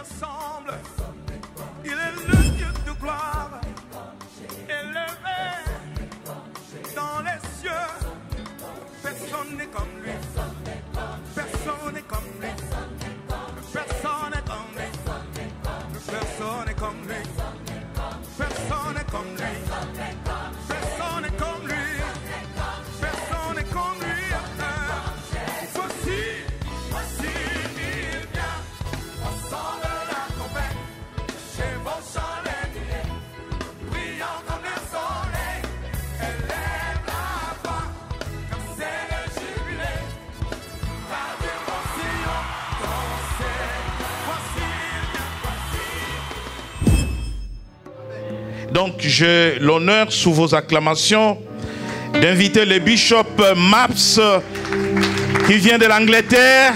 ressemble. Il est le Dieu de gloire, élevé dans les cieux. Personne n'est comme lui. Personne n'est comme lui. Personne n'est comme lui. Personne n'est comme lui. Personne n'est comme lui. Personne n'est comme lui. Personne n'est comme lui. Voici, il vient. Au son de la trompette, chez vos chandeliers, brillant comme le soleil, élève la voix, comme c'est le jubilé. Radio Sion, dansez. Voici, Donc j'ai l'honneur sous vos acclamations d'inviter le bishop Maps qui vient de l'Angleterre.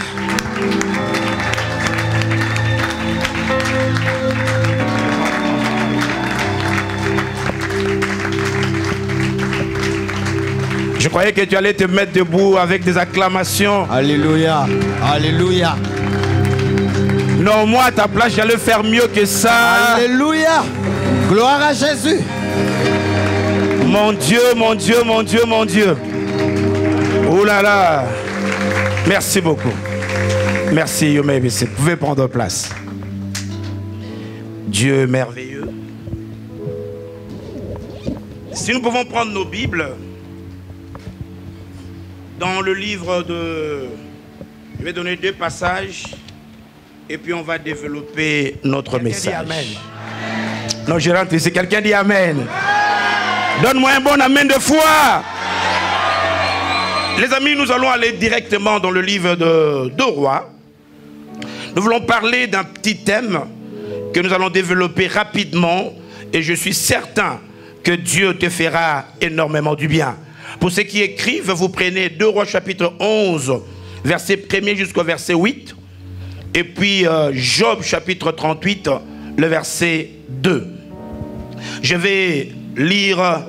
Je croyais que tu allais te mettre debout avec des acclamations. Alléluia. Alléluia. Non, moi à ta place, j'allais faire mieux que ça. Alléluia. Gloire à Jésus. Mon Dieu, mon Dieu, mon Dieu, mon Dieu. Oh là là. Merci beaucoup. Merci, you may be seated. Vous pouvez prendre place. Dieu merveilleux. Si nous pouvons prendre nos Bibles dans le livre de... Je vais donner 2 passages et puis on va développer notre message. Amen. Non, je rentre ici. Quelqu'un dit Amen. Donne-moi un bon Amen de foi. Les amis, nous allons aller directement dans le livre de 2 Rois. Nous voulons parler d'un petit thème que nous allons développer rapidement et je suis certain que Dieu te fera énormément du bien. Pour ceux qui écrivent, vous prenez 2 Rois chapitre 11, verset 1er jusqu'au verset 8. Et puis Job chapitre 38, le verset 2. Je vais lire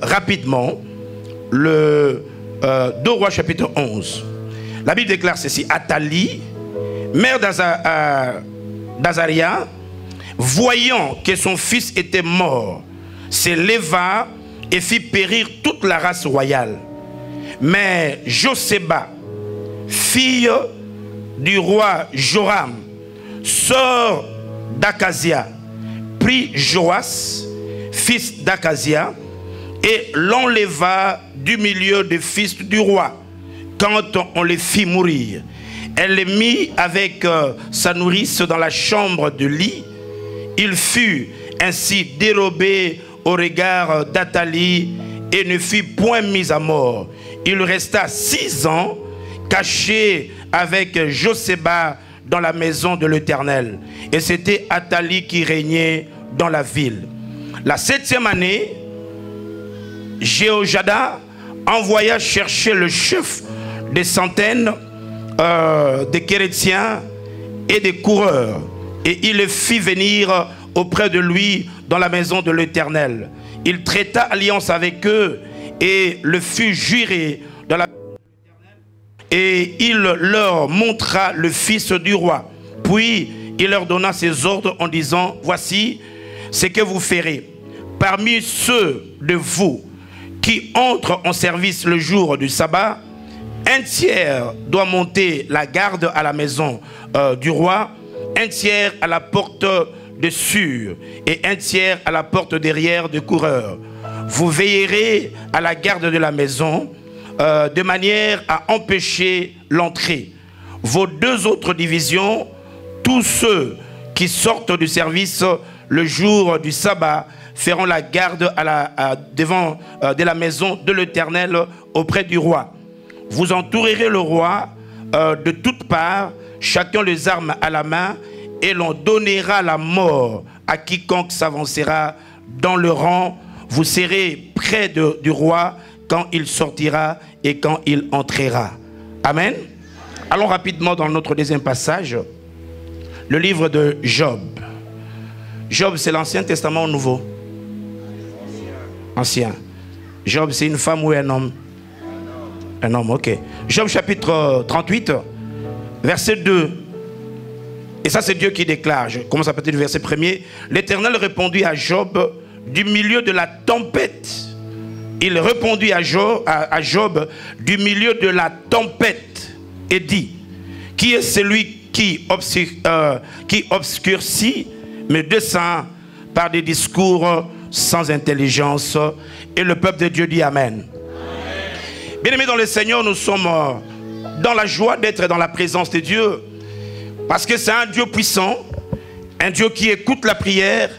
rapidement le 2 Rois chapitre 11. La Bible déclare ceci. Athalie, mère d'Azaria, voyant que son fils était mort, se leva et fit périr toute la race royale. Mais Joséba, fille du roi Joram, sœur d'Akazia, prit Joas, fils d'Akazia, et l'enleva du milieu des fils du roi, quand on les fit mourir. Elle les mit avec sa nourrice dans la chambre de lit. Il fut ainsi dérobé au regard d'Athalie et ne fut point mis à mort. Il resta 6 ans caché avec Joséba dans la maison de l'Éternel. Et c'était Athalie qui régnait dans la ville. La 7e année, Jéhojada envoya chercher le chef des centaines des Kérétiens et des coureurs. Et il les fit venir auprès de lui dans la maison de l'Éternel. Il traita alliance avec eux et le fut juré dans la maison de l'Éternel. Et il leur montra le fils du roi. Puis il leur donna ses ordres en disant, voici ce que vous ferez. Parmi ceux de vous qui entrent en service le jour du sabbat, un tiers doit monter la garde à la maison du roi, un tiers à la porte de sûr et un tiers à la porte derrière de coureurs. Vous veillerez à la garde de la maison de manière à empêcher l'entrée. Vos 2 autres divisions, tous ceux qui sortent du service le jour du sabbat, feront la garde devant de la maison de l'Éternel auprès du roi. Vous entourerez le roi de toutes parts, chacun les armes à la main, et l'on donnera la mort à quiconque s'avancera dans le rang. Vous serez près du roi quand il sortira et quand il entrera. Amen. Allons rapidement dans notre 2e passage, le livre de Job. Job, c'est l'Ancien Testament ou Nouveau? Ancien. Job, c'est une femme ou un homme? Un homme, ok. Job chapitre 38, verset 2. Et ça, c'est Dieu qui déclare. Je commence à partir du verset 1er. L'Éternel répondit à Job du milieu de la tempête. Il répondit à Job du milieu de la tempête et dit: qui est celui qui obscurcit mes desseins par des discours sans intelligence? Et le peuple de Dieu dit Amen. Bien-aimés dans le Seigneur, nous sommes dans la joie d'être dans la présence de Dieu, parce que c'est un Dieu puissant, un Dieu qui écoute la prière,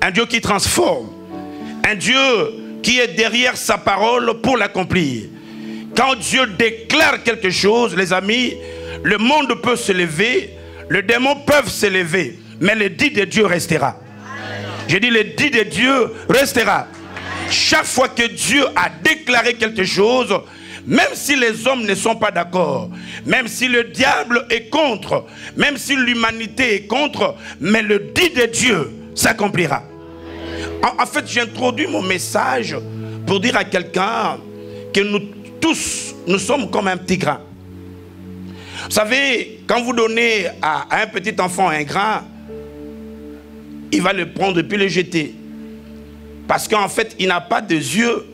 un Dieu qui transforme, un Dieu qui est derrière sa parole pour l'accomplir. Quand Dieu déclare quelque chose, les amis, le monde peut se lever, les démons peuvent se lever, mais le dit de Dieu restera. J'ai dit, le dit de Dieu restera. Chaque fois que Dieu a déclaré quelque chose, même si les hommes ne sont pas d'accord, même si le diable est contre, même si l'humanité est contre, mais le dit de Dieu s'accomplira. En fait, j'introduis mon message pour dire à quelqu'un que nous tous, nous sommes comme un petit grain. Vous savez, quand vous donnez à un petit enfant un grain, il va le prendre et puis le jeter. Parce qu'en fait, il n'a pas de yeux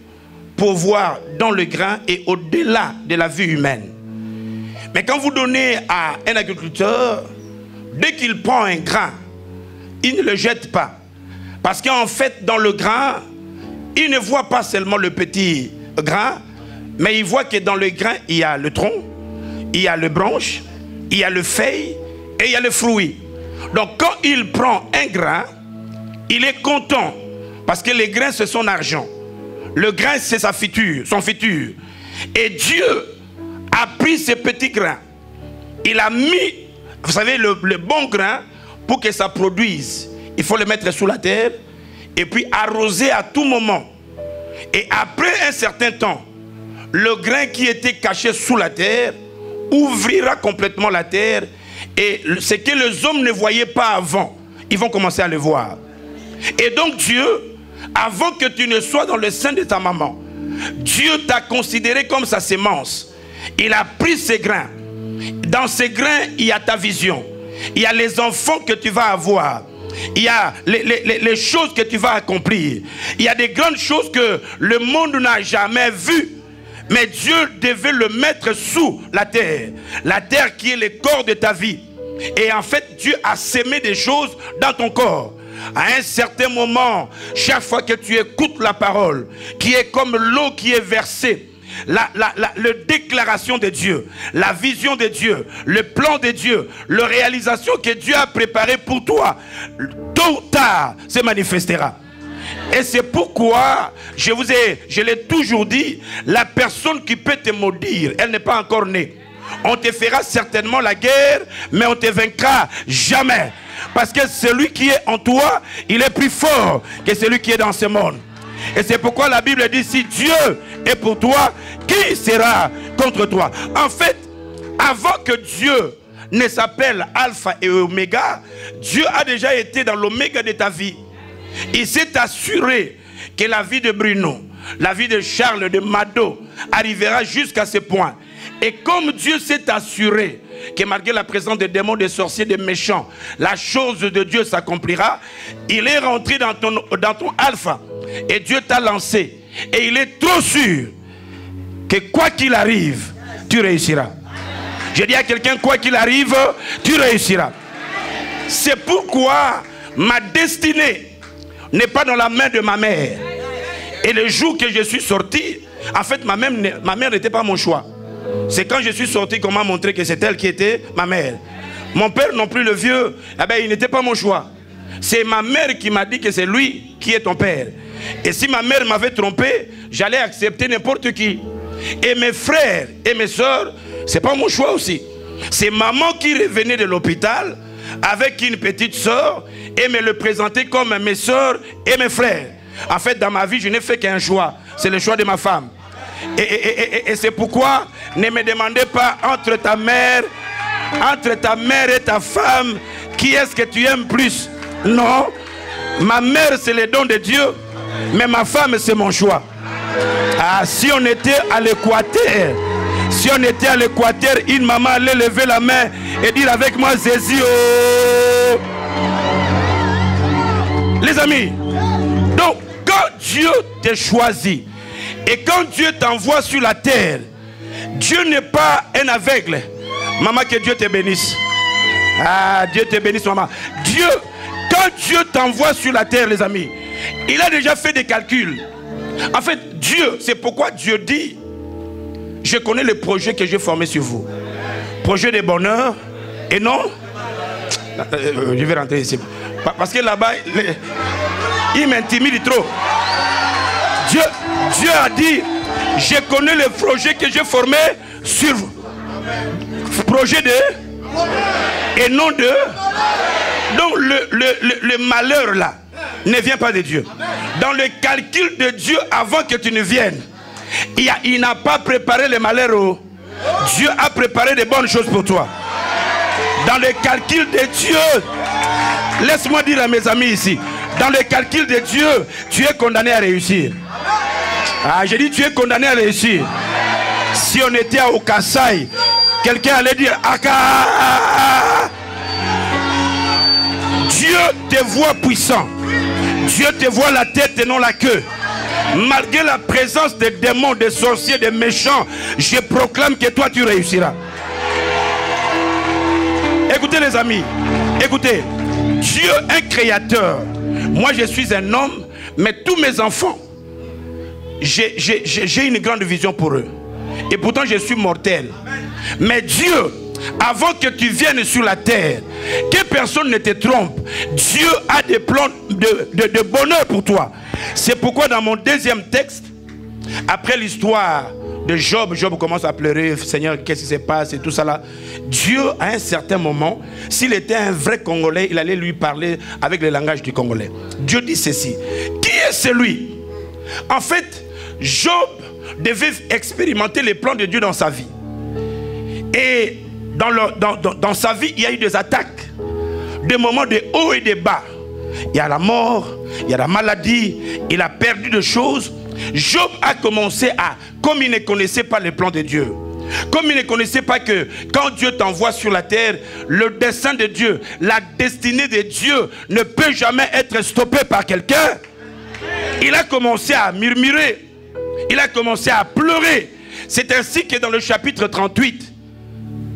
pour voir dans le grain et au-delà de la vue humaine. Mais quand vous donnez à un agriculteur, dès qu'il prend un grain, il ne le jette pas. Parce qu'en fait, dans le grain, il ne voit pas seulement le petit grain, mais il voit que dans le grain, il y a le tronc, il y a le branche, il y a le feuille et il y a le fruit. Donc quand il prend un grain, il est content. Parce que les grains, c'est son argent. Le grain, c'est sa fiture, son fiture. Et Dieu a pris ce petit grain. Il a mis, vous savez, le bon grain, pour que ça produise. Il faut le mettre sous la terre et puis arroser à tout moment. Et après un certain temps, le grain qui était caché sous la terre ouvrira complètement la terre. Et ce que les hommes ne voyaient pas avant, ils vont commencer à le voir. Et donc Dieu, avant que tu ne sois dans le sein de ta maman, Dieu t'a considéré comme sa sémence. Il a pris ces grains. Dans ces grains, il y a ta vision. Il y a les enfants que tu vas avoir. Il y a les choses que tu vas accomplir. Il y a des grandes choses que le monde n'a jamais vues. Mais Dieu devait le mettre sous la terre. La terre qui est le corps de ta vie. Et en fait, Dieu a sémé des choses dans ton corps. À un certain moment, chaque fois que tu écoutes la parole, qui est comme l'eau qui est versée, la déclaration de Dieu, la vision de Dieu, le plan de Dieu, la réalisation que Dieu a préparée pour toi, tôt ou tard, se manifestera. Et c'est pourquoi, je l'ai toujours dit, la personne qui peut te maudire, elle n'est pas encore née. On te fera certainement la guerre, mais on ne te vaincra jamais. Parce que celui qui est en toi, il est plus fort que celui qui est dans ce monde. Et c'est pourquoi la Bible dit, si Dieu est pour toi, qui sera contre toi? En fait, avant que Dieu ne s'appelle Alpha et Oméga, Dieu a déjà été dans l'Oméga de ta vie. Il s'est assuré que la vie de Bruno, la vie de Charles, de Mado, arrivera jusqu'à ce point. Et comme Dieu s'est assuré que malgré la présence des démons, des sorciers, des méchants, la chose de Dieu s'accomplira, il est rentré dans ton alpha. Et Dieu t'a lancé. Et il est trop sûr que quoi qu'il arrive, tu réussiras. Je dis à quelqu'un, quoi qu'il arrive, tu réussiras. C'est pourquoi ma destinée n'est pas dans la main de ma mère. Et le jour que je suis sorti, en fait, ma mère n'était pas mon choix. C'est quand je suis sorti qu'on m'a montré que c'est elle qui était ma mère. Mon père non plus, le vieux, eh ben, il n'était pas mon choix. C'est ma mère qui m'a dit que c'est lui qui est ton père. Et si ma mère m'avait trompé, j'allais accepter n'importe qui. Et mes frères et mes soeurs, c'est pas mon choix aussi. C'est maman qui revenait de l'hôpital avec une petite soeur et me le présentait comme mes soeurs et mes frères. En fait, dans ma vie, je n'ai fait qu'un choix. C'est le choix de ma femme. Et c'est pourquoi ne me demandez pas entre ta mère et ta femme, qui est-ce que tu aimes plus? Non, ma mère c'est le don de Dieu, mais ma femme c'est mon choix. Ah, si on était à l'Équateur, Si on était à l'Équateur, une maman allait lever la main et dire avec moi Jésus. Oh. Les amis, donc quand Dieu te choisit et quand Dieu t'envoie sur la terre, Dieu n'est pas un aveugle. Maman, que Dieu te bénisse. Ah, Dieu te bénisse, maman. Dieu, quand Dieu t'envoie sur la terre, les amis, il a déjà fait des calculs. En fait, Dieu, c'est pourquoi Dieu dit, je connais le projet que j'ai formé sur vous. Projet de bonheur et non. Je vais rentrer ici. Parce que là-bas, il m'intimide trop. Dieu a dit, je connais le projet que j'ai formé sur vous. Projet de et non de. Donc le malheur là ne vient pas de Dieu. Dans le calcul de Dieu avant que tu ne viennes, il n'a pas préparé le malheur. Dieu a préparé de bonnes choses pour toi. Dans le calcul de Dieu, laisse-moi dire à mes amis ici, dans le calcul de Dieu, tu es condamné à réussir. Ah, j'ai dit tu es condamné à réussir. Si on était au Kassai, quelqu'un allait dire Aka. Dieu te voit puissant. Dieu te voit la tête et non la queue. Malgré la présence des démons, des sorciers, des méchants, je proclame que toi tu réussiras. Écoutez les amis, écoutez, Dieu est créateur. Moi je suis un homme, mais tous mes enfants, j'ai une grande vision pour eux. Et pourtant je suis mortel. Mais Dieu, avant que tu viennes sur la terre, que personne ne te trompe, Dieu a des plans de bonheur pour toi. C'est pourquoi dans mon deuxième texte, après l'histoire de Job, Job commence à pleurer, Seigneur, qu'est-ce qui se passe et tout ça là. Dieu, à un certain moment, s'il était un vrai Congolais, il allait lui parler avec le langage du Congolais. Dieu dit ceci, qui est celui? En fait, Job devait expérimenter les plans de Dieu dans sa vie. Et dans sa vie, il y a eu des attaques, des moments de haut et de bas. Il y a la mort, il y a la maladie, il a perdu des choses. Job a commencé à, comme il ne connaissait pas les plans de Dieu, comme il ne connaissait pas que quand Dieu t'envoie sur la terre, le dessein de Dieu, la destinée de Dieu ne peut jamais être stoppée par quelqu'un. Il a commencé à murmurer, il a commencé à pleurer. C'est ainsi que dans le chapitre 38,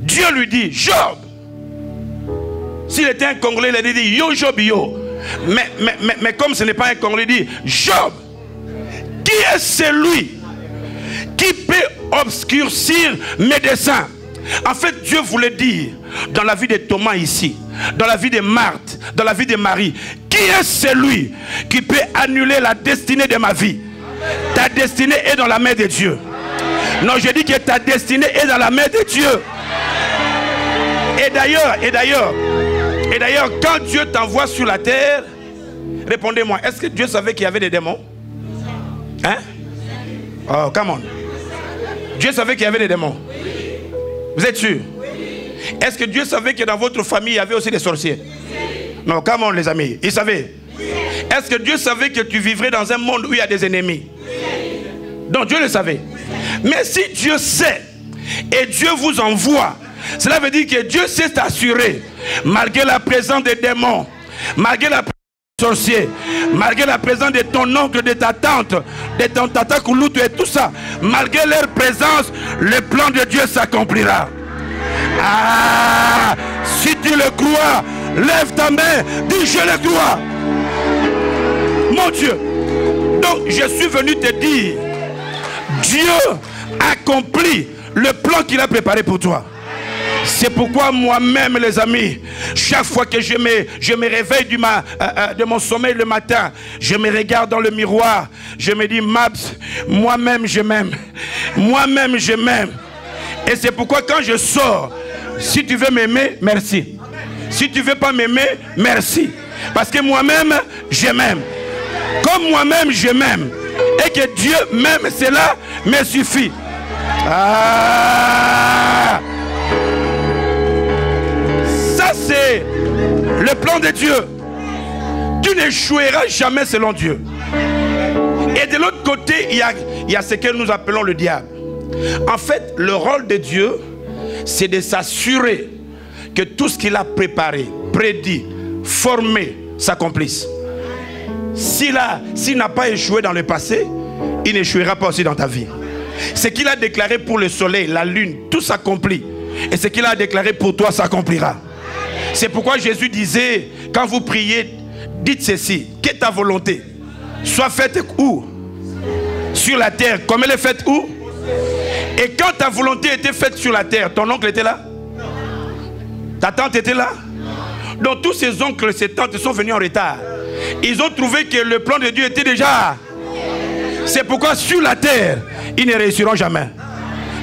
Dieu lui dit, Job, s'il était un Congolais, il allait dire, yo Job, yo. Mais comme ce n'est pas un Congolais, il dit, Job, qui est celui qui peut obscurcir mes desseins? En fait, Dieu voulait dire, dans la vie de Thomas ici, dans la vie de Marthe, dans la vie de Marie, qui est celui qui peut annuler la destinée de ma vie? Ta destinée est dans la main de Dieu. Non, je dis que ta destinée est dans la main de Dieu. Et d'ailleurs, quand Dieu t'envoie sur la terre, répondez-moi, est-ce que Dieu savait qu'il y avait des démons? Hein? Oh, come on. Dieu savait qu'il y avait des démons. Vous êtes sûr? Est-ce que Dieu savait que dans votre famille, il y avait aussi des sorciers? Non, come on les amis, il savait. Est-ce que Dieu savait que tu vivrais dans un monde où il y a des ennemis? Donc Dieu le savait. Mais si Dieu sait et Dieu vous envoie, cela veut dire que Dieu s'est assuré, malgré la présence des démons, malgré la présence des sorciers, malgré la présence de ton oncle, de ta tante, de ton tata Kouloutou et tout ça, malgré leur présence, le plan de Dieu s'accomplira. Ah, si tu le crois, lève ta main, dis je le crois. Mon Dieu. Donc je suis venu te dire, Dieu accomplit le plan qu'il a préparé pour toi. C'est pourquoi moi-même, les amis, chaque fois que je me réveille de mon sommeil le matin, je me regarde dans le miroir, je me dis, Mabs, moi-même je m'aime. Moi-même je m'aime. Et c'est pourquoi quand je sors, si tu veux m'aimer, merci. Si tu ne veux pas m'aimer, merci. Parce que moi-même, je m'aime. Comme moi-même, je m'aime. Et que Dieu m'aime, cela me suffit. Ah! Ça, c'est le plan de Dieu. Tu n'échoueras jamais selon Dieu. Et de l'autre côté, il y a ce que nous appelons le diable. En fait, le rôle de Dieu, c'est de s'assurer que tout ce qu'il a préparé, prédit, formé, s'accomplisse. S'il n'a pas échoué dans le passé, il n'échouera pas aussi dans ta vie. Ce qu'il a déclaré pour le soleil, la lune, tout s'accomplit. Et ce qu'il a déclaré pour toi s'accomplira. C'est pourquoi Jésus disait, quand vous priez, dites ceci, qu'est ta volonté soit faite où? Sur la terre, comme elle est faite où? Et quand ta volonté était faite sur la terre, ton oncle était là? Ta tante était là? Donc tous ces oncles et ces tantes sont venus en retard. Ils ont trouvé que le plan de Dieu était déjà. C'est pourquoi sur la terre, ils ne réussiront jamais.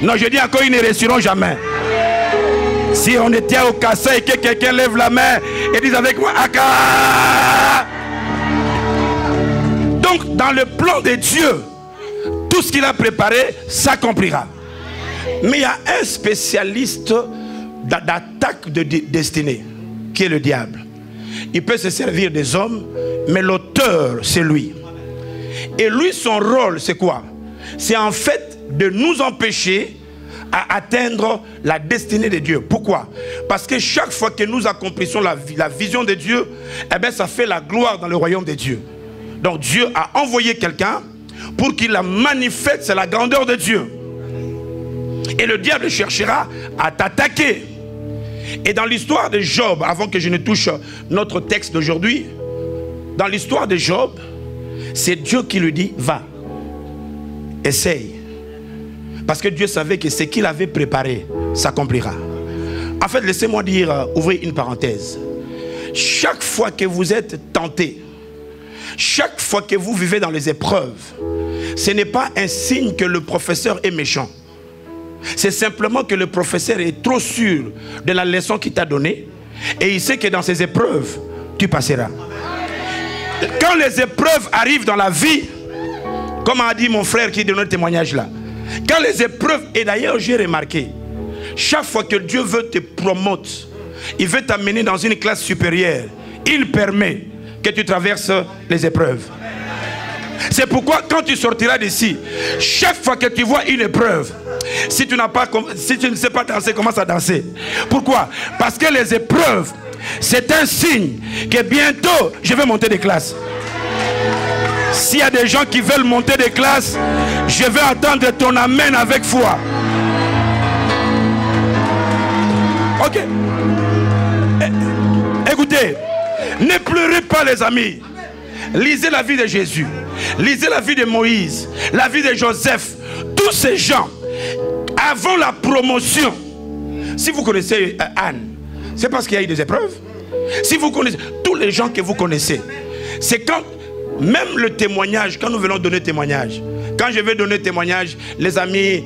Non, je dis encore, ils ne réussiront jamais. Si on était au Kassa et que quelqu'un lève la main et dit avec moi, Aka. Donc, dans le plan de Dieu, tout ce qu'il a préparé s'accomplira. Mais il y a un spécialiste d'attaque de destinée, qui est le diable. Il peut se servir des hommes, mais l'auteur, c'est lui. Et lui, son rôle, c'est quoi? C'est en fait de nous empêcher à atteindre la destinée de Dieu. Pourquoi? Parce que chaque fois que nous accomplissons la vision de Dieu, eh bien, ça fait la gloire dans le royaume de Dieu. Donc Dieu a envoyé quelqu'un pour qu'il la manifeste, c'est la grandeur de Dieu. Et le diable cherchera à t'attaquer. Et dans l'histoire de Job, avant que je ne touche notre texte d'aujourd'hui, dans l'histoire de Job, c'est Dieu qui lui dit, va, essaye. Parce que Dieu savait que ce qu'il avait préparé s'accomplira. En fait, laissez-moi dire, ouvrez une parenthèse. Chaque fois que vous êtes tenté, chaque fois que vous vivez dans les épreuves, ce n'est pas un signe que le professeur est méchant. C'est simplement que le professeur est trop sûr de la leçon qu'il t'a donnée et il sait que dans ces épreuves, tu passeras. Quand les épreuves arrivent dans la vie, comme a dit mon frère qui donne le témoignage là, quand les épreuves, et d'ailleurs j'ai remarqué, chaque fois que Dieu veut te promouvoir, il veut t'amener dans une classe supérieure, il permet que tu traverses les épreuves. C'est pourquoi quand tu sortiras d'ici, chaque fois que tu vois une épreuve, si tu ne sais pas danser, commence à danser. Pourquoi? Parce que les épreuves, c'est un signe que bientôt je vais monter des classes. S'il y a des gens qui veulent monter des classes, je vais attendre ton amen avec foi. Ok. Écoutez, ne pleurez pas les amis. Lisez la vie de Jésus. Lisez la vie de Moïse. La vie de Joseph. Tous ces gens, avant la promotion. Si vous connaissez Anne, c'est parce qu'il y a eu des épreuves. Si vous connaissez tous les gens que vous connaissez, c'est quand même le témoignage, quand nous venons donner témoignage. Quand je vais donner témoignage, les amis,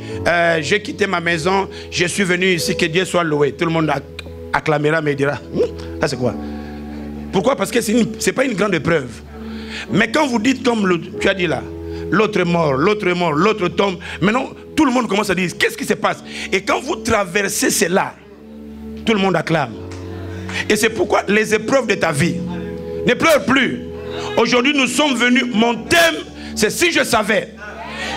j'ai quitté ma maison, je suis venu ici, que Dieu soit loué. Tout le monde acclamera, mais dira, là c'est quoi? Pourquoi? Parce que ce n'est pas une grande épreuve. Mais quand vous dites comme tu as dit là, l'autre est mort, l'autre tombe, maintenant tout le monde commence à dire, qu'est-ce qui se passe? Et quand vous traversez cela, tout le monde acclame. Et c'est pourquoi les épreuves de ta vie, ne pleure plus. Aujourd'hui nous sommes venus, mon thème c'est si je savais.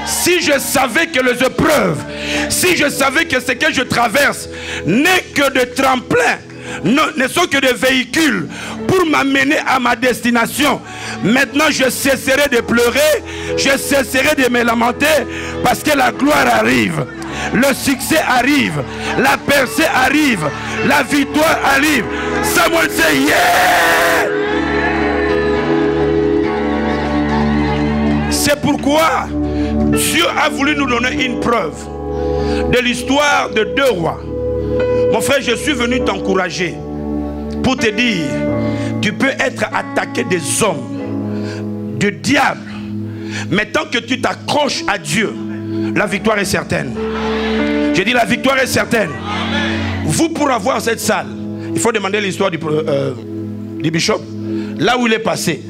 Si je savais que les épreuves, si je savais que ce que je traverse n'est que de tremplin, ne sont que des véhicules pour m'amener à ma destination, maintenant je cesserai de pleurer, je cesserai de me lamenter, parce que la gloire arrive, le succès arrive, la percée arrive, la victoire arrive. Someone say yeah! C'est pourquoi Dieu a voulu nous donner une preuve de l'histoire de 2 rois. Mon frère, je suis venu t'encourager pour te dire, tu peux être attaqué des hommes, du diable, mais tant que tu t'accroches à Dieu, la victoire est certaine. J'ai dit la victoire est certaine. Vous, pour avoir cette salle, il faut demander l'histoire du bishop, là où il est passé.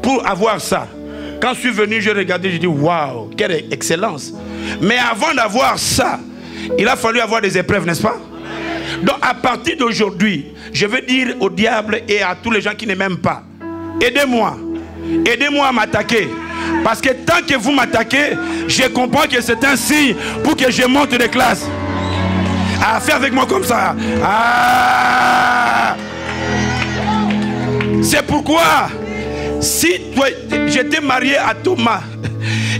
Pour avoir ça, quand je suis venu, j'ai regardé, j'ai dit waouh, quelle excellence. Mais avant d'avoir ça, il a fallu avoir des épreuves, n'est-ce pas? Donc à partir d'aujourd'hui, je veux dire au diable et à tous les gens qui ne m'aiment pas, aidez-moi à m'attaquer. Parce que tant que vous m'attaquez, je comprends que c'est un signe pour que je monte de classe. Ah, fais avec moi comme ça. Ah. C'est pourquoi, si toi, j'étais marié à Thomas,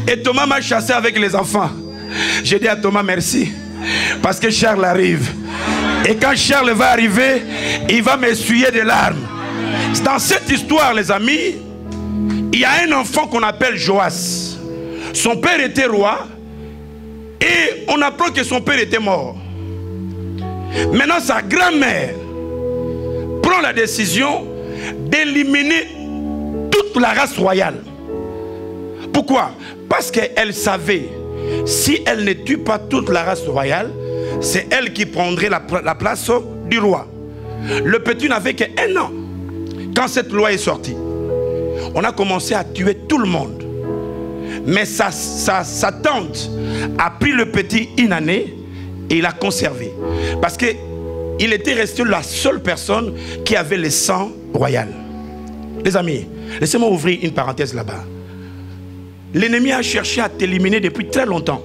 et Thomas m'a chassé avec les enfants, j'ai dit à Thomas merci, parce que Charles arrive. Et quand Charles va arriver, il va m'essuyer des larmes. Dans cette histoire, les amis, il y a un enfant qu'on appelle Joas. Son père était roi, et on apprend que son père était mort. Maintenant, sa grand-mère prend la décision d'éliminer toute la race royale. Pourquoi? Parce qu'elle savait, si elle ne tue pas toute la race royale, c'est elle qui prendrait la place du roi. Le petit n'avait qu'1 an quand cette loi est sortie. On a commencé à tuer tout le monde. Mais sa tante a pris le petit une année et il l'a conservé. Parce qu'il était resté la seule personne qui avait le sang royal. Les amis, laissez-moi ouvrir une parenthèse là-bas. L'ennemi a cherché à t'éliminer depuis très longtemps.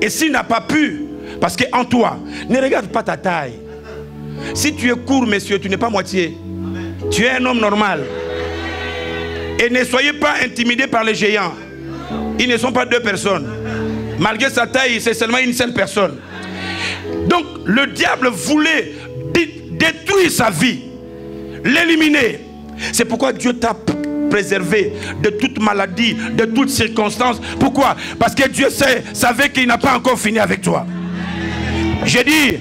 Et s'il n'a pas pu, parce qu'en toi, ne regarde pas ta taille. Si tu es court, messieurs, tu n'es pas moitié. Tu es un homme normal. Et ne soyez pas intimidés par les géants. Ils ne sont pas 2 personnes. Malgré sa taille, c'est seulement une seule personne. Donc, le diable voulait détruire sa vie, l'éliminer. C'est pourquoi Dieu t'a préservé de toute maladie, de toute circonstance. Pourquoi? Parce que Dieu savait qu'il n'a pas encore fini avec toi. J'ai dit,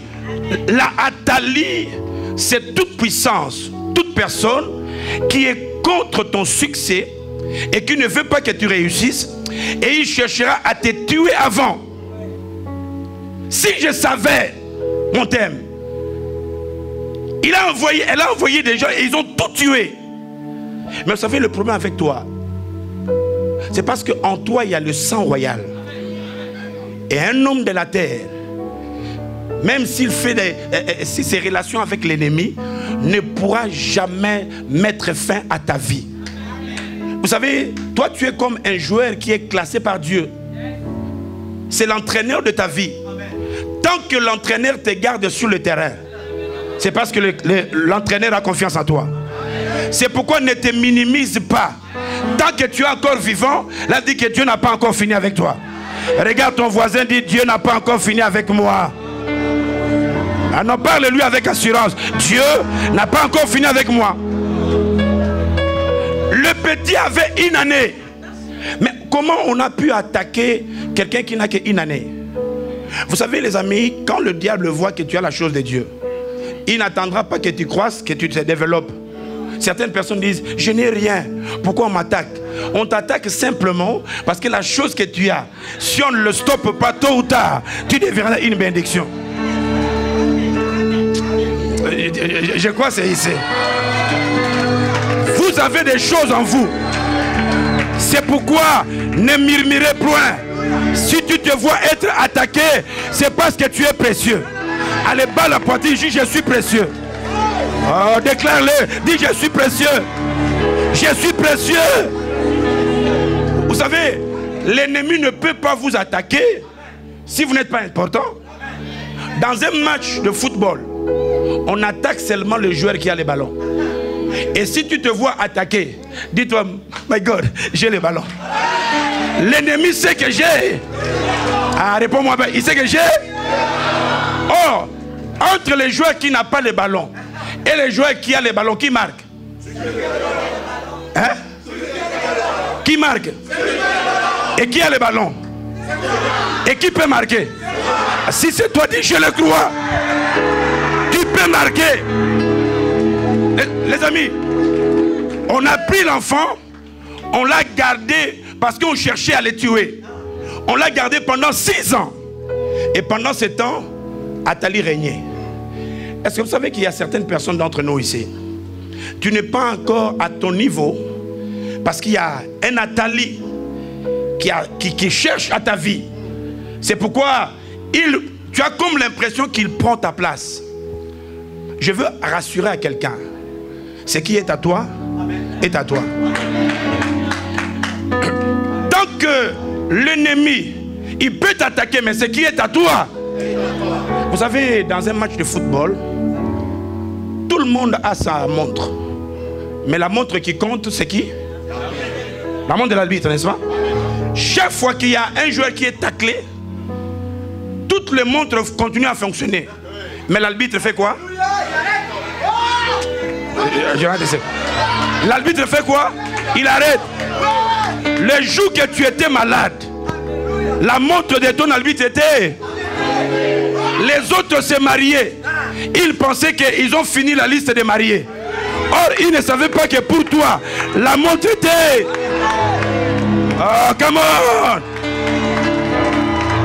la Athalie, c'est toute puissance, toute personne qui est contre ton succès et qui ne veut pas que tu réussisses, et il cherchera à te tuer avant. Si je savais, mon thème, elle a envoyé des gens et ils ont tout tué. Mais vous savez, le problème avec toi, c'est parce qu'en toi il y a le sang royal. Et un homme de la terre, même s'il fait ses relations avec l'ennemi, ne pourra jamais mettre fin à ta vie. Vous savez, toi tu es comme un joueur qui est classé par Dieu. C'est l'entraîneur de ta vie. Tant que l'entraîneur te garde sur le terrain, c'est parce que l'entraîneur a confiance en toi. C'est pourquoi ne te minimise pas. Tant que tu es encore vivant, là dit que Dieu n'a pas encore fini avec toi. Regarde ton voisin, dit Dieu n'a pas encore fini avec moi. Ah non, parle-lui avec assurance. Dieu n'a pas encore fini avec moi. Le petit avait 1 année. Mais comment on a pu attaquer quelqu'un qui n'a qu'1 année? Vous savez les amis, quand le diable voit que tu as la chose de Dieu, il n'attendra pas que tu croisses, que tu te développes. Certaines personnes disent, je n'ai rien. Pourquoi on m'attaque? On t'attaque simplement parce que la chose que tu as, si on ne le stoppe pas tôt ou tard, tu deviendras une bénédiction. Je crois que c'est ici. Vous avez des choses en vous. C'est pourquoi ne murmurez point. Si tu te vois être attaqué, c'est parce que tu es précieux. Allez, bas la poitrine, dis je suis précieux. Oh, déclare-le, dis je suis précieux. Je suis précieux. Vous savez, l'ennemi ne peut pas vous attaquer si vous n'êtes pas important. Dans un match de football, on attaque seulement le joueur qui a les ballons. Et si tu te vois attaquer, dis-toi, my God, j'ai les ballons. L'ennemi sait que j'ai. Ah, réponds-moi bien, il sait que j'ai. Or, entre les joueurs qui n'ont pas les ballons et les joueurs qui ont les ballons, qui marque? Hein? Qui marque? Et qui a les ballons? Et qui peut marquer? Si c'est toi, dis je le crois. Tu peux marquer. Les amis, on a pris l'enfant, on l'a gardé parce qu'on cherchait à le tuer. On l'a gardé pendant 6 ans. Et pendant ce temps, Athalie régnait. Est-ce que vous savez qu'il y a certaines personnes d'entre nous ici? Tu n'es pas encore à ton niveau parce qu'il y a un Athalie qui cherche à ta vie. C'est pourquoi tu as comme l'impression qu'il prend ta place. Je veux rassurer à quelqu'un. Ce qui est à toi est à toi. que l'ennemi, il peut t'attaquer, mais ce qui est à toi. Vous savez, dans un match de football, tout le monde a sa montre. Mais la montre qui compte, c'est qui? La montre de l'arbitre, n'est-ce pas? Chaque fois qu'il y a un joueur qui est taclé, toutes les montres continuent à fonctionner. Mais l'arbitre fait quoi? L'arbitre fait quoi? Il arrête. Le jour que tu étais malade, la montre de ton arbitre était... Les autres se mariaient. Ils pensaient qu'ils ont fini la liste des mariés. Or, ils ne savaient pas que pour toi, la montre était... Oh, come on!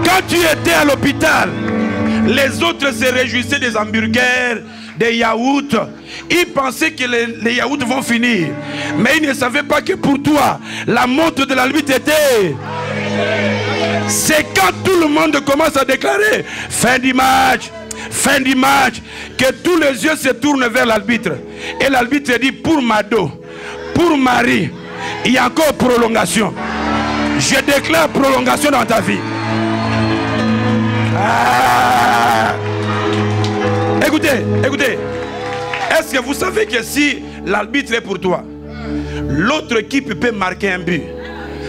Quand tu étais à l'hôpital, les autres se réjouissaient des hamburgers, des yaourts. Ils pensaient que les yaourts vont finir. Mais ils ne savaient pas que pour toi, la montre de l'arbitre était... C'est quand tout le monde commence à déclarer fin du match, que tous les yeux se tournent vers l'arbitre. Et l'arbitre dit pour Mado, pour Marie, il y a encore prolongation. Je déclare prolongation dans ta vie. Ah. Écoutez, écoutez. Est-ce que vous savez que si l'arbitre est pour toi, l'autre équipe peut marquer un but?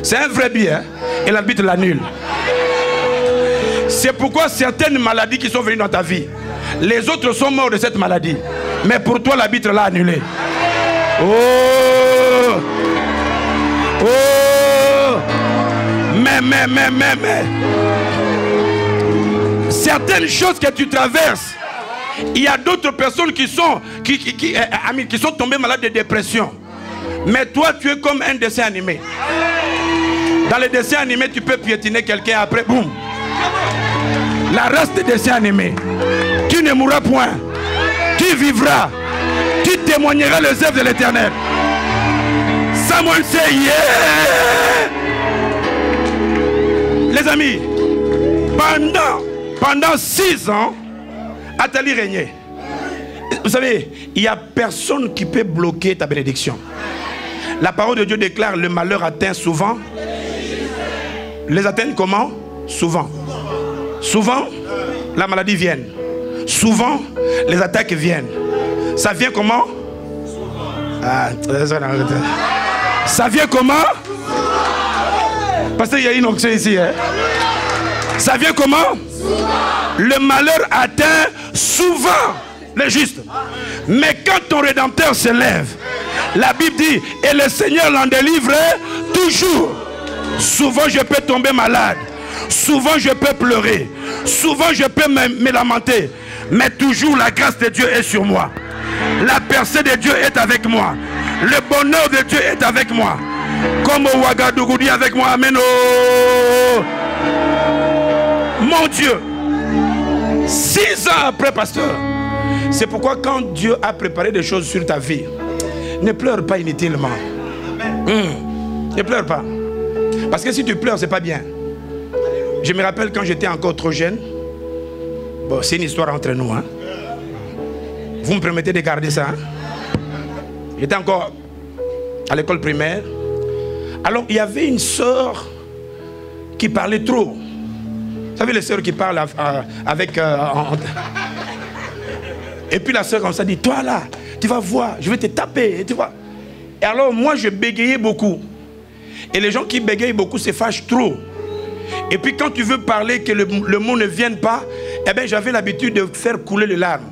C'est un vrai but, hein? Et l'arbitre l'annule. C'est pourquoi certaines maladies qui sont venues dans ta vie, les autres sont morts de cette maladie. Mais pour toi, l'arbitre l'a annulé. Oh! Oh! Mais. Certaines choses que tu traverses, il y a d'autres personnes qui sont tombées malades de dépression. Mais toi, tu es comme un dessin animé. Dans les dessins animés, tu peux piétiner quelqu'un après, boum. La race des dessins animés. Tu ne mourras point. Tu vivras. Tu témoigneras les œuvres de l'Éternel. Someone say yeah. Les amis, pendant 6 ans, Athalie régnait. Vous savez, il n'y a personne qui peut bloquer ta bénédiction. La parole de Dieu déclare le malheur atteint souvent. Les atteindre comment? Souvent. Souvent, la maladie vient. Souvent, les attaques viennent. Ça vient comment? Ça vient comment? Parce qu'il y a une onction ici. Hein? Ça vient comment? Le malheur atteint souvent les justes. Mais quand ton Rédempteur se lève, la Bible dit, et le Seigneur l'en délivre toujours. Souvent je peux tomber malade. Souvent je peux pleurer. Souvent je peux me lamenter. Mais toujours la grâce de Dieu est sur moi. La percée de Dieu est avec moi. Le bonheur de Dieu est avec moi. Comme au Ouagadougou dit avec moi. Amen. Oh. Mon Dieu. 6 ans après, pasteur. C'est pourquoi quand Dieu a préparé des choses sur ta vie, ne pleure pas inutilement. Ne pleure pas. Parce que si tu pleures, c'est pas bien. Je me rappelle quand j'étais encore trop jeune. Bon, c'est une histoire entre nous. Hein. Vous me permettez de garder ça. Hein? J'étais encore à l'école primaire. Alors, il y avait une sœur qui parlait trop. Vous savez, les sœurs qui parlent avec... Et puis la sœur comme ça dit, toi là, tu vas voir, je vais te taper. Tu vois. Et alors, moi, je bégayais beaucoup. Et les gens qui bégayent beaucoup se fâchent trop. Et puis quand tu veux parler que le mot ne vienne pas, eh bien j'avais l'habitude de faire couler les larmes.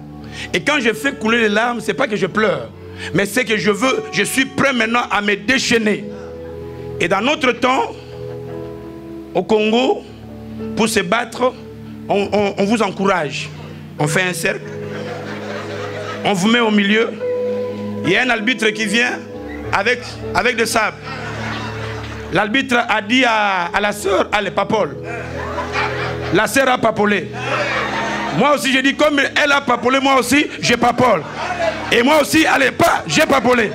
Et quand je fais couler les larmes, c'est pas que je pleure, mais c'est que je suis prêt maintenant à me déchaîner. Et dans notre temps, au Congo, pour se battre, on vous encourage. On fait un cercle, on vous met au milieu, il y a un arbitre qui vient avec de sable. L'arbitre a dit à la sœur, allez, papole. La sœur a papolé. Moi aussi, j'ai dit, comme elle a papolé, moi aussi, je papole. Et moi aussi, allez, pas, j'ai papolé.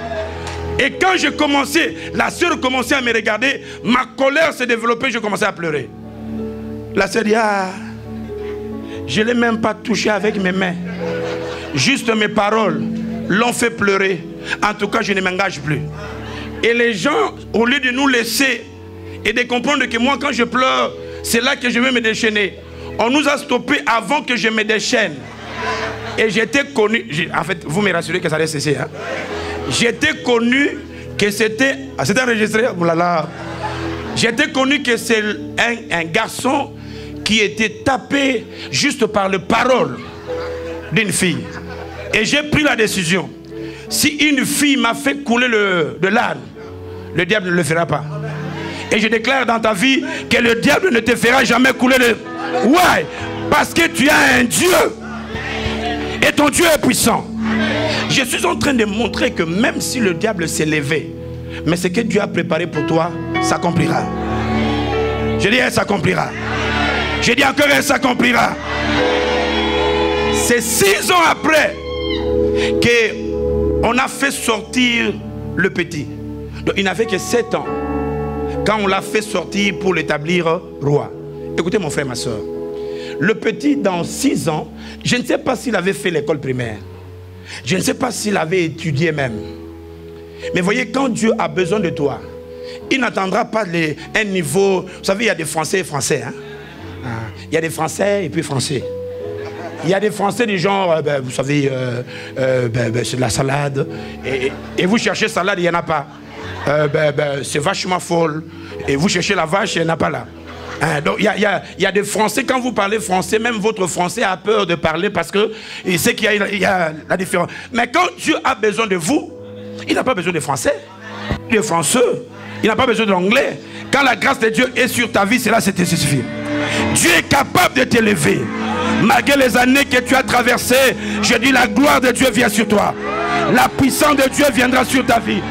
Et quand j'ai commencé, la sœur commençait à me regarder, ma colère s'est développée, je commençais à pleurer. La sœur dit, ah, je ne l'ai même pas touché avec mes mains. Juste mes paroles l'ont fait pleurer. En tout cas, je ne m'engage plus. Et les gens, au lieu de nous laisser, et de comprendre que moi, quand je pleure, c'est là que je vais me déchaîner. On nous a stoppés avant que je me déchaîne. Et j'étais connu, en fait, vous me rassurez que ça allait cesser. Hein? J'étais connu que c'était... Ah, c'était enregistré, voilà. J'étais connu que c'est un garçon qui était tapé juste par les paroles d'une fille. Et j'ai pris la décision. Si une fille m'a fait couler de l'âne, le diable ne le fera pas. Et je déclare dans ta vie que le diable ne te fera jamais couler de... Ouais, parce que tu as un Dieu. Et ton Dieu est puissant. Je suis en train de montrer que même si le diable s'est levé, mais ce que Dieu a préparé pour toi s'accomplira. Je dis, elle s'accomplira. Je dis encore, elle s'accomplira. C'est 6 ans après qu'on a fait sortir le petit. Donc, il n'avait que 7 ans quand on l'a fait sortir pour l'établir roi. Écoutez mon frère, ma soeur. Le petit, dans 6 ans, je ne sais pas s'il avait fait l'école primaire. Je ne sais pas s'il avait étudié même. Mais voyez, quand Dieu a besoin de toi, il n'attendra pas un niveau... Vous savez, il y a des Français et Français. Hein? Il y a des Français et puis Français. Il y a des Français du genre, vous savez, c'est de la salade. Et vous cherchez salade, il n'y en a pas. C'est vachement folle. Et vous cherchez la vache, il n'y en a pas là. Donc il y a des Français, quand vous parlez français, même votre français a peur de parler parce qu'il sait qu'il y a la différence. Mais quand Dieu a besoin de vous, il n'a pas besoin de français, de français, il n'a pas besoin d'anglais. Quand la grâce de Dieu est sur ta vie, c'est là que ça suffit. Dieu est capable de t'élever. Malgré les années que tu as traversées, je dis la gloire de Dieu vient sur toi. La puissance de Dieu viendra sur ta vie.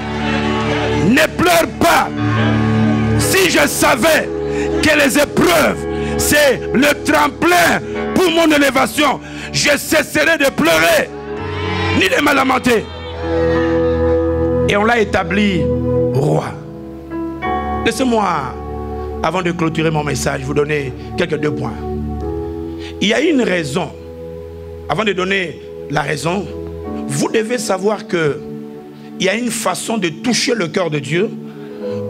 Ne pleure pas. Si je savais que les épreuves, c'est le tremplin pour mon élévation, je cesserai de pleurer, ni de me lamenter. Et on l'a établi roi. Laissez-moi, avant de clôturer mon message, vous donner quelques 2 points. Il y a une raison. Avant de donner la raison, vous devez savoir que il y a une façon de toucher le cœur de Dieu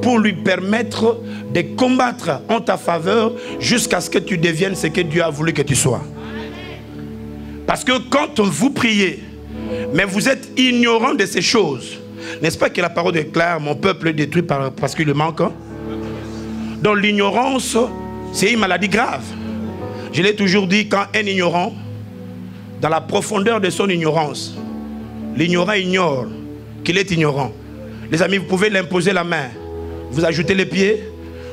pour lui permettre de combattre en ta faveur jusqu'à ce que tu deviennes ce que Dieu a voulu que tu sois. Parce que quand vous priez, mais vous êtes ignorant de ces choses, n'est-ce pas que la parole déclare, mon peuple est détruit parce qu'il le manque? Donc l'ignorance, c'est une maladie grave. Je l'ai toujours dit, quand un ignorant, dans la profondeur de son ignorance, l'ignorant ignore qu'il est ignorant. Les amis, vous pouvez l'imposer la main, vous ajoutez les pieds,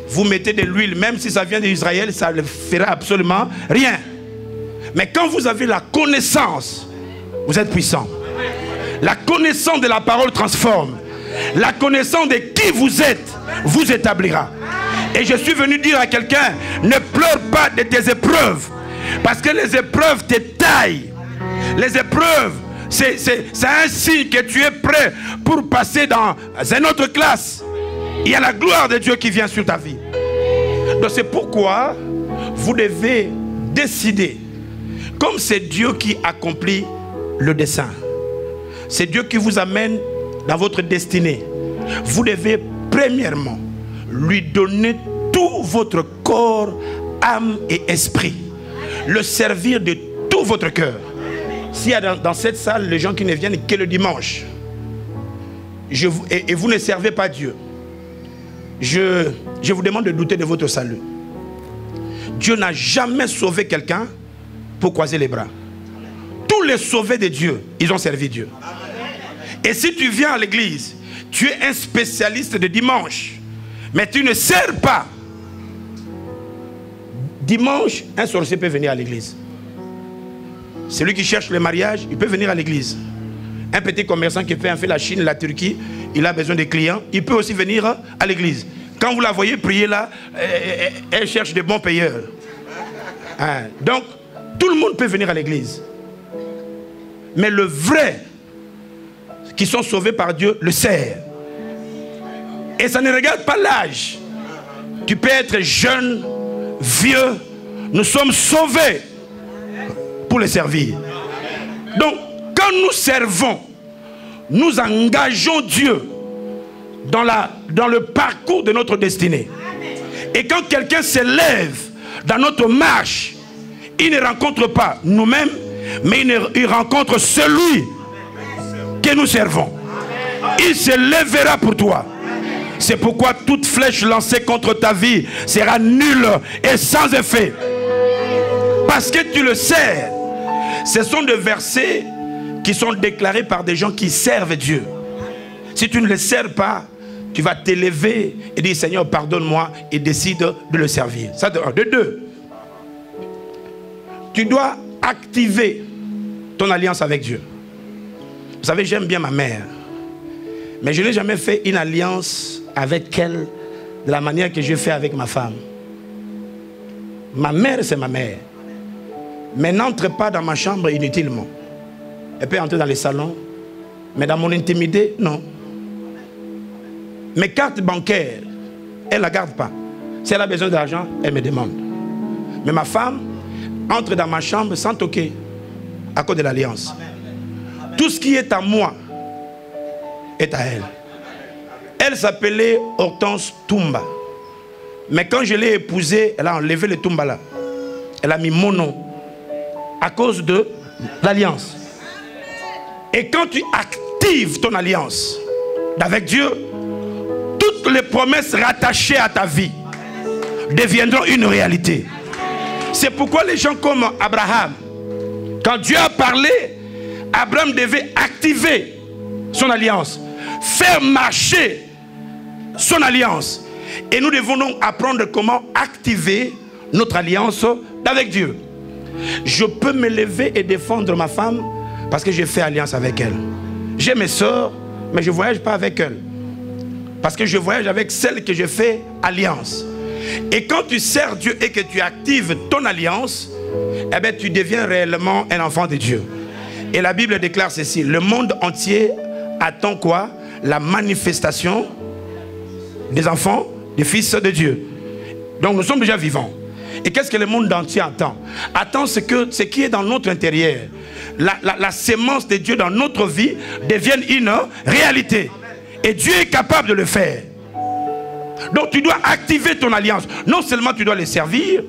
vous mettez de l'huile, même si ça vient d'Israël, ça ne fera absolument rien. Mais quand vous avez la connaissance, vous êtes puissant. La connaissance de la parole transforme. La connaissance de qui vous êtes vous établira. Et je suis venu dire à quelqu'un, ne pleure pas de tes épreuves, parce que les épreuves te taillent. Les épreuves, c'est un signe que tu es prêt pour passer dans une autre classe. Il y a la gloire de Dieu qui vient sur ta vie. Donc c'est pourquoi vous devez décider, comme c'est Dieu qui accomplit le dessein, c'est Dieu qui vous amène dans votre destinée, vous devez premièrement lui donner tout votre corps, âme et esprit, le servir de tout votre cœur. S'il y a dans cette salle les gens qui ne viennent que le dimanche, et vous ne servez pas Dieu, je vous demande de douter de votre salut. Dieu n'a jamais sauvé quelqu'un pour croiser les bras. Tous les sauvés de Dieu, ils ont servi Dieu. Et si tu viens à l'église, tu es un spécialiste de dimanche, mais tu ne sers pas. Dimanche, un sorcier peut venir à l'église. Celui qui cherche le mariage, il peut venir à l'église. Un petit commerçant qui fait la Chine, la Turquie, il a besoin de clients, il peut aussi venir à l'église. Quand vous la voyez prier là, elle cherche de bons payeurs. Hein? Donc, tout le monde peut venir à l'église. Mais le vrai, qui sont sauvés par Dieu, le sert. Et ça ne regarde pas l'âge. Tu peux être jeune, vieux. Nous sommes sauvés pour le servir. Donc, quand nous servons, nous engageons Dieu dans le parcours de notre destinée. Et quand quelqu'un s'élève dans notre marche, il ne rencontre pas nous-mêmes, mais il rencontre celui que nous servons. Il se lèvera pour toi. C'est pourquoi toute flèche lancée contre ta vie sera nulle et sans effet. Parce que tu le sers. Ce sont des versets qui sont déclarés par des gens qui servent Dieu. Si tu ne le sers pas, tu vas t'élever et dire Seigneur pardonne-moi et décide de le servir. Ça de un. De deux, tu dois activer ton alliance avec Dieu. Vous savez, j'aime bien ma mère, mais je n'ai jamais fait une alliance avec elle de la manière que je fais avec ma femme. Ma mère, c'est ma mère. Mais n'entre pas dans ma chambre inutilement. Elle peut entrer dans les salons, mais dans mon intimité, non. Mes cartes bancaires, elle ne la garde pas. Si elle a besoin d'argent, elle me demande. Mais ma femme entre dans ma chambre sans toquer à cause de l'alliance. Tout ce qui est à moi est à elle. Elle s'appelait Hortense Toumba. Mais quand je l'ai épousée, elle a enlevé le Toumba là. Elle a mis mon nom à cause de l'alliance. Et quand tu actives ton alliance avec Dieu, toutes les promesses rattachées à ta vie deviendront une réalité. C'est pourquoi les gens comme Abraham, quand Dieu a parlé, Abraham devait activer son alliance, faire marcher son alliance. Et nous devons donc apprendre comment activer notre alliance avec Dieu. Je peux me lever et défendre ma femme parce que j'ai fait alliance avec elle. J'ai mes soeurs, mais je ne voyage pas avec elles. Parce que je voyage avec celle que je fais alliance. Et quand tu sers Dieu et que tu actives ton alliance, eh bien, tu deviens réellement un enfant de Dieu. Et la Bible déclare ceci: le monde entier attend quoi? La manifestation des enfants, des fils de Dieu. Donc nous sommes déjà vivants. Et qu'est-ce que le monde entier attend? Attend ce qui est dans notre intérieur. La sémence de Dieu dans notre vie devienne une réalité. Et Dieu est capable de le faire. Donc tu dois activer ton alliance. Non seulement tu dois les servir,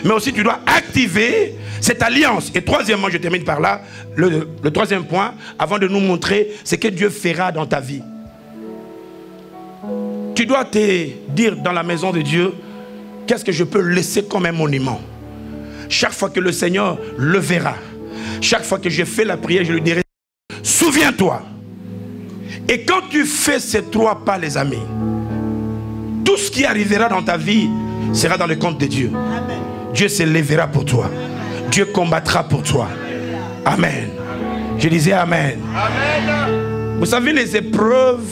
mais aussi tu dois activer cette alliance. Et troisièmement, je termine par là, le troisième point, avant de nous montrer ce que Dieu fera dans ta vie. Tu dois te dire dans la maison de Dieu, qu'est-ce que je peux laisser comme un monument? Chaque fois que le Seigneur le verra, chaque fois que je fais la prière, je lui dirai, souviens-toi. Et quand tu fais ces trois pas, les amis, tout ce qui arrivera dans ta vie sera dans le compte de Dieu. Amen. Dieu se lèvera pour toi. Amen. Dieu combattra pour toi. Amen. Je disais Amen. Amen. Vous savez, les épreuves,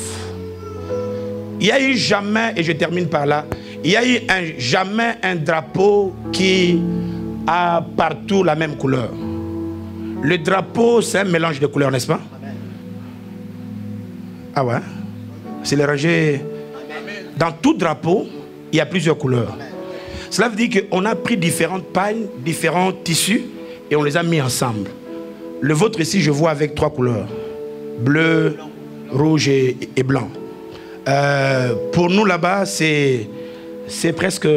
il n'y a eu jamais, et je termine par là, il n'y a eu jamais un drapeau qui a partout la même couleur. Le drapeau, c'est un mélange de couleurs, n'est-ce pas? Amen. Ah ouais? C'est les rangées. Dans tout drapeau, il y a plusieurs couleurs. Amen. Cela veut dire qu'on a pris différentes pailles, différents tissus, et on les a mis ensemble. Le vôtre ici, je vois avec trois couleurs. Bleu, rouge et blanc. Pour nous là-bas, c'est presque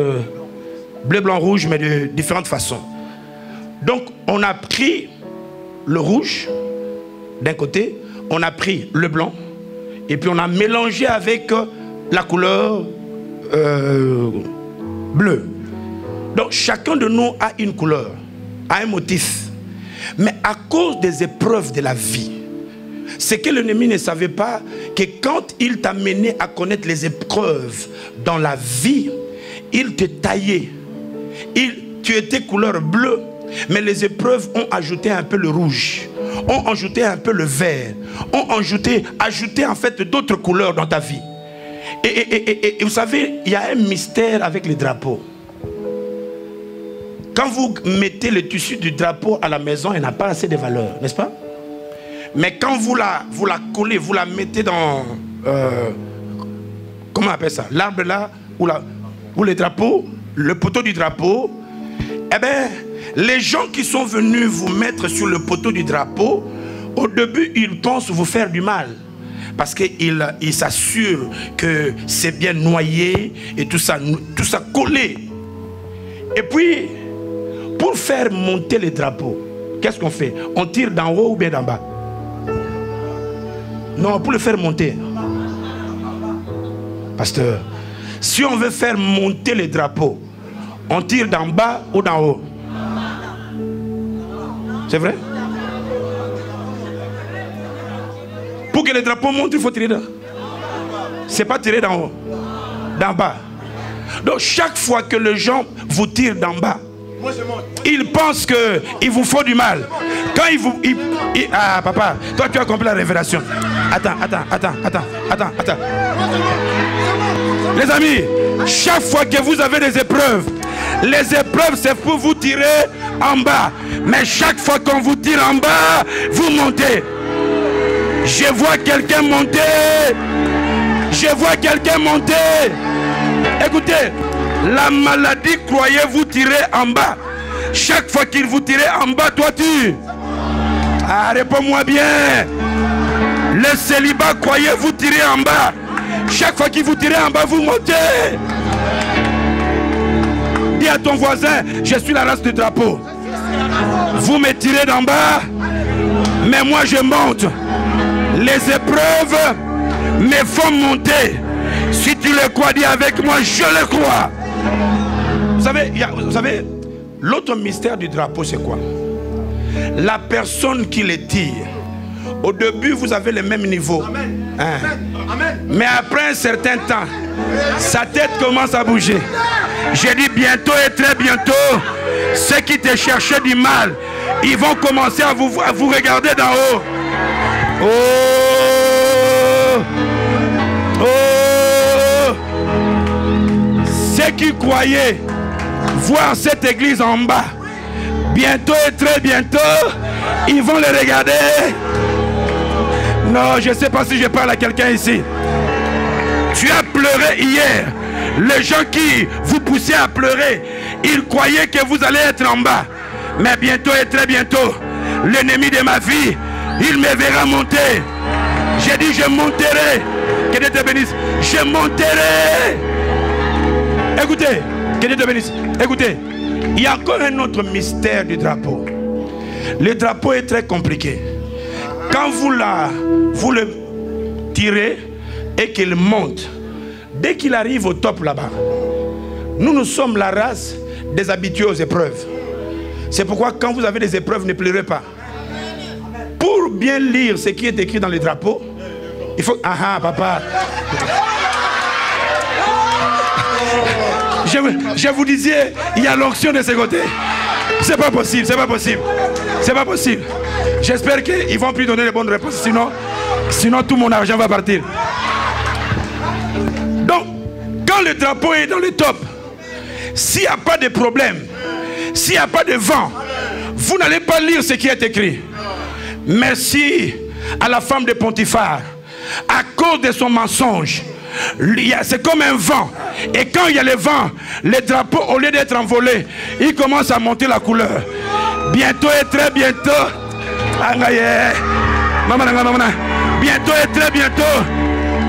bleu, blanc, rouge, mais de différentes façons. Donc, on a pris le rouge d'un côté, on a pris le blanc, et puis on a mélangé avec la couleur bleue. Donc, chacun de nous a une couleur, a un motif. Mais à cause des épreuves de la vie, c'est que l'ennemi ne savait pas que quand il t'a mené à connaître les épreuves dans la vie, il te taillait. Tu étais couleur bleue, mais les épreuves ont ajouté un peu le rouge, ont ajouté un peu le vert, ont ajouté en fait d'autres couleurs dans ta vie. Et vous savez, il y a un mystère avec les drapeaux. Quand vous mettez le tissu du drapeau à la maison, il n'a pas assez de valeur, n'est-ce pas? Mais quand vous la collez, vous la mettez dans... comment on appelle ça? L'arbre là, ou le drapeau, le poteau du drapeau. Eh bien, les gens qui sont venus vous mettre sur le poteau du drapeau, au début, ils pensent vous faire du mal. Parce qu'il s'assure que c'est bien noyé et tout ça collé. Et puis, pour faire monter les drapeaux, qu'est-ce qu'on fait? On tire d'en haut ou bien d'en bas? Non, pour le faire monter. Pasteur, si on veut faire monter les drapeaux, on tire d'en bas ou d'en haut? C'est vrai? Pour que les drapeaux montent, il faut tirer d'en haut. C'est pas tirer d'en haut, d'en bas. Donc chaque fois que les gens vous tirent d'en bas, ils pensent qu'il vous faut du mal. Quand ah papa, toi tu as compris la révélation. Attends. Les amis, chaque fois que vous avez des épreuves, les épreuves c'est pour vous tirer en bas. Mais chaque fois qu'on vous tire en bas, vous montez. Je vois quelqu'un monter. Je vois quelqu'un monter. Écoutez, la maladie, croyez-vous tirer en bas. Chaque fois qu'il vous tire en bas, toi tu... Ah, réponds-moi bien. Le célibat, croyez-vous tirer en bas. Chaque fois qu'il vous tire en bas, vous montez. Dis à ton voisin, je suis la race du drapeau. Vous me tirez d'en bas, mais moi je monte. Les épreuves me font monter. Si tu le crois, dis avec moi, je le crois. Vous savez, l'autre mystère du drapeau, c'est quoi? La personne qui les tire, au début, vous avez le même niveau. Hein? Mais après un certain temps, sa tête commence à bouger. J'ai dit bientôt et très bientôt, ceux qui te cherchaient du mal, ils vont commencer à vous regarder d'en haut. Oh! Oh! Ceux qui croyaient voir cette église en bas, bientôt et très bientôt, ils vont les regarder. Non, je ne sais pas si je parle à quelqu'un ici. Tu as pleuré hier. Les gens qui vous poussaient à pleurer, ils croyaient que vous allez être en bas. Mais bientôt et très bientôt, l'ennemi de ma vie, il me verra monter. J'ai dit, je monterai. Que Dieu te bénisse. Je monterai. Écoutez, que Dieu te bénisse. Écoutez, il y a encore un autre mystère du drapeau. Le drapeau est très compliqué. Quand vous le tirez et qu'il monte, dès qu'il arrive au top là-bas, nous sommes la race des habitués aux épreuves. C'est pourquoi quand vous avez des épreuves, ne pleurez pas. Pour bien lire ce qui est écrit dans les drapeaux, il faut... Ah, papa. Je vous disais, il y a l'onction de ce côté. C'est pas possible, c'est pas possible. C'est pas possible. J'espère qu'ils vont plus donner les bonnes réponses. Sinon tout mon argent va partir. Donc, quand le drapeau est dans le top, s'il n'y a pas de problème, s'il n'y a pas de vent, vous n'allez pas lire ce qui est écrit. Merci à la femme de Potiphar. À cause de son mensonge, c'est comme un vent. Et quand il y a le vent, les drapeaux, au lieu d'être envolés, ils commencent à monter la couleur. Bientôt et très bientôt, bientôt et très bientôt,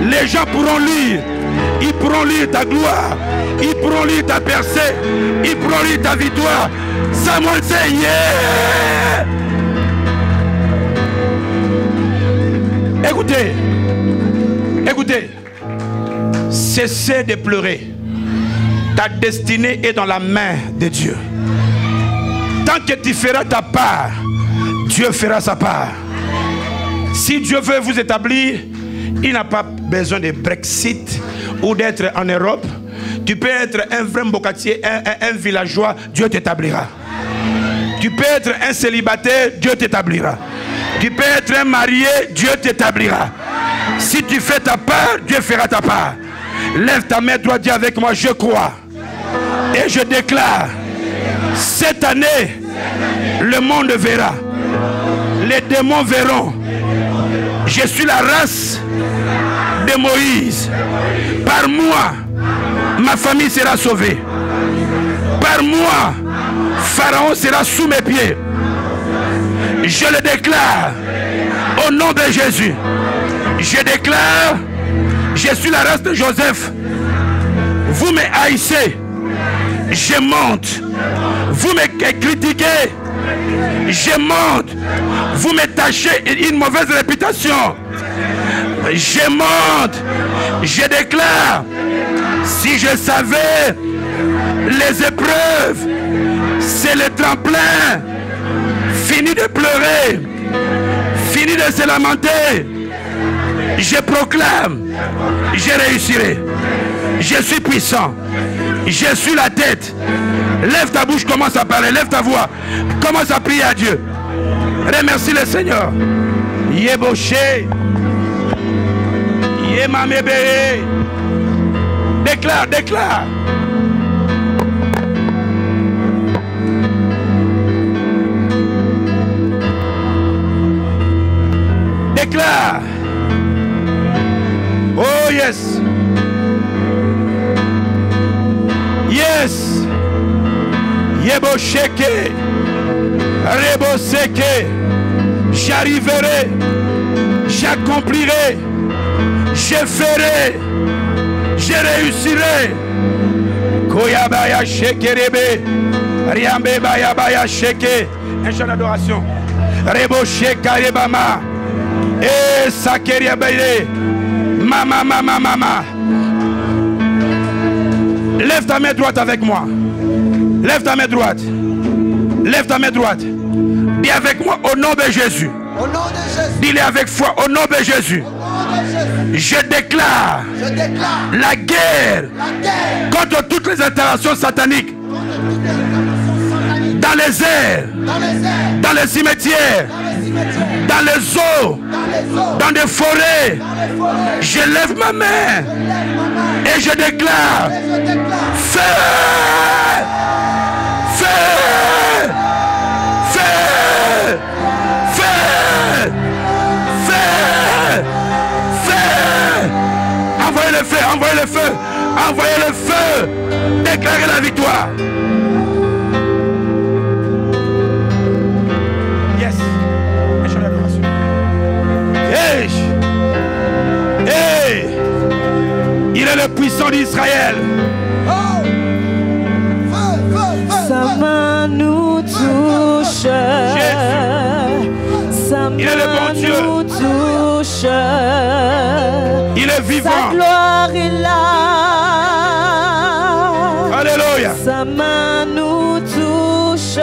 les gens pourront lire. Ils pourront lire ta gloire. Ils pourront lire ta percée. Ils pourront lire ta victoire. Samuel Seigneur. Écoutez. Écoutez. Cessez de pleurer. Ta destinée est dans la main de Dieu. Tant que tu feras ta part, Dieu fera sa part. Si Dieu veut vous établir, il n'a pas besoin de Brexit ou d'être en Europe. Tu peux être un vrai mbokatier, un villageois, Dieu t'établira. Tu peux être un célibataire, Dieu t'établira. Tu peux être un marié, Dieu t'établira. Si tu fais ta part, Dieu fera ta part. Lève ta main droite, dis avec moi, je crois. Et je déclare, cette année, le monde verra. Les démons verront. Je suis la race de Moïse. Par moi, ma famille sera sauvée. Par moi, Pharaon sera sous mes pieds. Je le déclare au nom de Jésus. Je déclare, je suis la race de Joseph. Vous me haïssez, je monte. Vous me critiquez, je monte. Vous me tachez une mauvaise réputation, je monte. Je déclare, si je savais les épreuves, c'est le tremplin. Fini de pleurer, fini de se lamenter. Je proclame, je réussirai. Je suis puissant. Je suis la tête. Lève ta bouche, commence à parler. Lève ta voix. Commence à prier à Dieu. Remercie le Seigneur. Yeboché. Yemamébé. Déclare, déclare. Déclare. Oh yes. Yes. Yebosheke. Reboseke. J'arriverai. J'accomplirai. Je ferai. Je réussirai. Koyabaya shekerebe. Riambe baya baya sheke. Un chant d'adoration. Rebosheka rebama. Et sakeria baye. Mama, mama, mama. Lève ta main droite avec moi. Lève ta main droite. Lève ta main droite. Dis avec moi au nom de Jésus. Dis-le avec foi au nom de Jésus. Je déclare la guerre contre toutes les interactions sataniques. Dans les airs, dans les cimetières, dans les eaux, dans des forêts, je lève ma main et je déclare feu, feu, feu, feu, feu, feu. Envoyez le feu, envoyez le feu, envoyez le feu. Déclarez la victoire. Hey, il est le puissant d'Israël. Sa main nous touche. Sa Il est le bon Dieu. main nous touche. Il est vivant. Sa gloire est là. Alléluia. Sa main nous touche.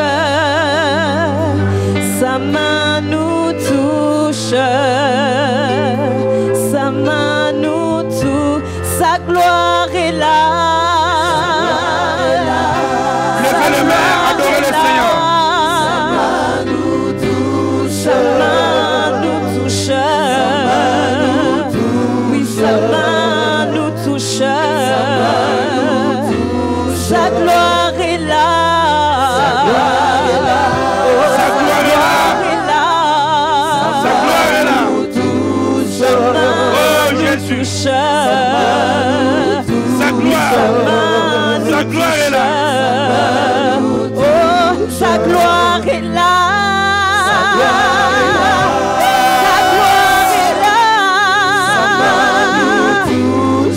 Sa main nous touche. Sa main nous touche. Sa gloire est là. Levez les mains, adorez le Seigneur. Sa main nous touche. Oui, sa main nous touche. Sa gloire est là. Sa gloire est là. Sa gloire est là. Oh Jésus. Sa gloire est là. Oh, sa gloire est là. Sa gloire est là.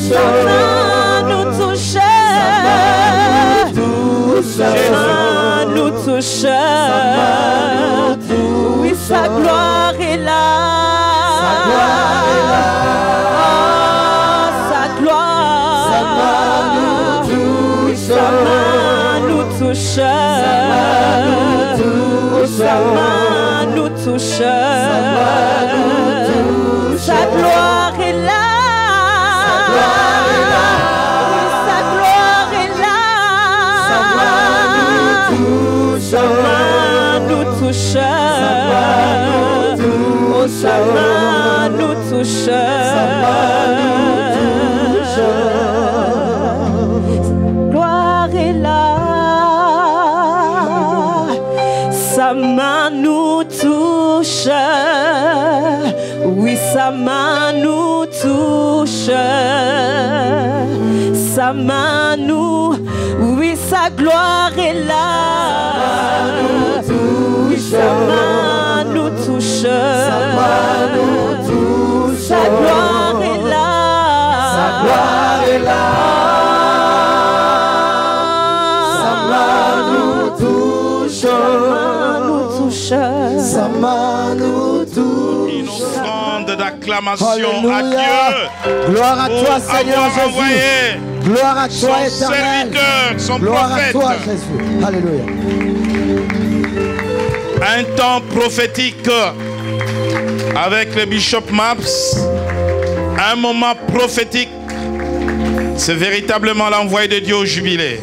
Sa main nous touche. Sa main nous touche. Oui, sa gloire est là. Oh, sa gloire. Sa main nous touche. Sa main nous touche. Sa gloire est là. Sa gloire est là. Sa main nous touche. Oh, sa main nous touche. Gloire est là. Sa main nous touche. Oui, sa main nous touche. Sa main nous. Oui, sa gloire est là. Oui, sa main nous touche. touche. Sa gloire est là. Sa gloire est là. Sa main nous touche. Sa main nous touche. Une offrande d'acclamation Alléluia. à Dieu. Gloire à pour toi, Seigneur avoir Jésus. envoyé Gloire à toi, son éternel. serviteur, son Gloire à prophète. toi, Jésus. Alléluia. Un temps prophétique avec le bishop Maps. Un moment prophétique. C'est véritablement l'envoyé de Dieu au jubilé.